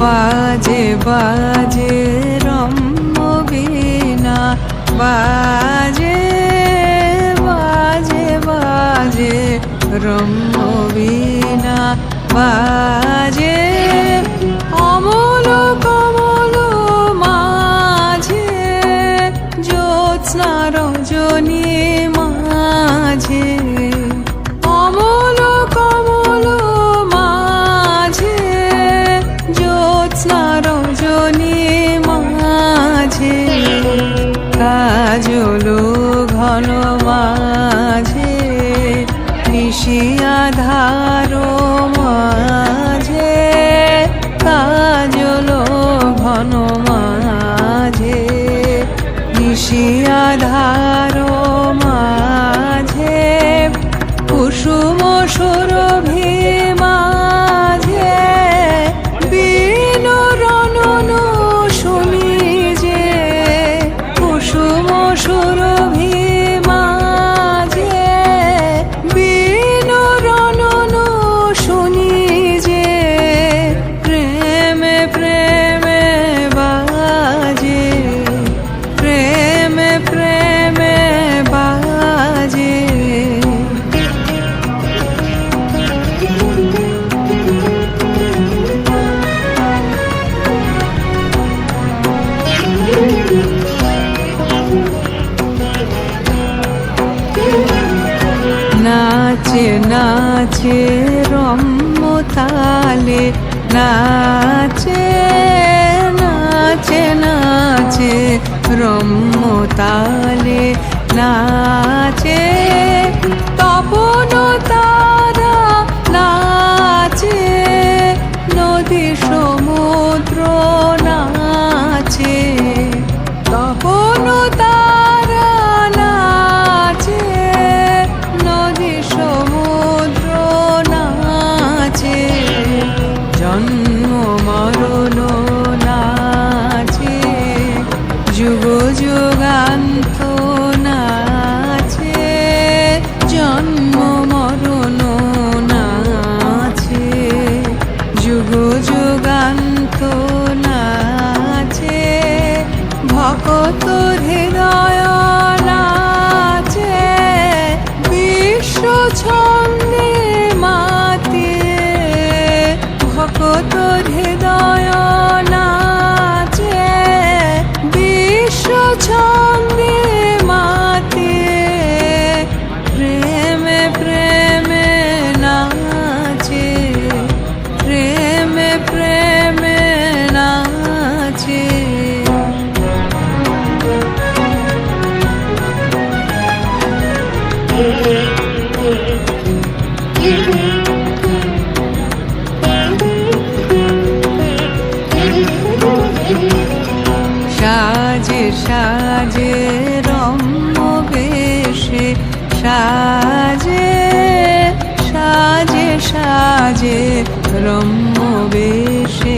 বাজে বাজে রম্য বীণা, বাজে বাজে বাজে রম্য বীণা, বাজে অমল কমল মাঝে, জ্যোৎস্না রজনী মাঝে, অমল কমল মাঝে, জ্যোৎস্না রজনী মাঝে, কাজল ঘন মাঝে, নিশি আধার মাঝে, কাজল ঘন মাঝে, নিশি আধার মাঝে, কুসুম সুরভি মাঝে, বীণু রণন শুনি যে, কুসুম সুরভি মাঝে, বীণু রণন শুনি যে, প্রেমে প্রেমে বাজে, প্রেমে প্রেমে বাজে। নাচে নাচে রম্য তালে, নাচে নাচে নাচে রম্য তালে, নাচে তপন তারা, নাচে নদী সমুদ্র, নাচে তপন তারা, নাচে নদী সমুদ্র, নাচে জন্ম মরণ, নাচে যুগ যুগান্ত, নাচে জন্ম মরণ, নাচে যুগ যুগান্ত, নাচে ভকত হৃদয়, নাচে বিশ্ব ছন্দে মাতে, ভকত হৃদয় নাচে বিশ্ব ছন্দে মাতে, প্রেমে প্রেমে নাচে, প্রেমে প্রেমে নাচে। সাজে সাজে রম্য বেশে, সাজে সাজে সাজে রম্য বেশে,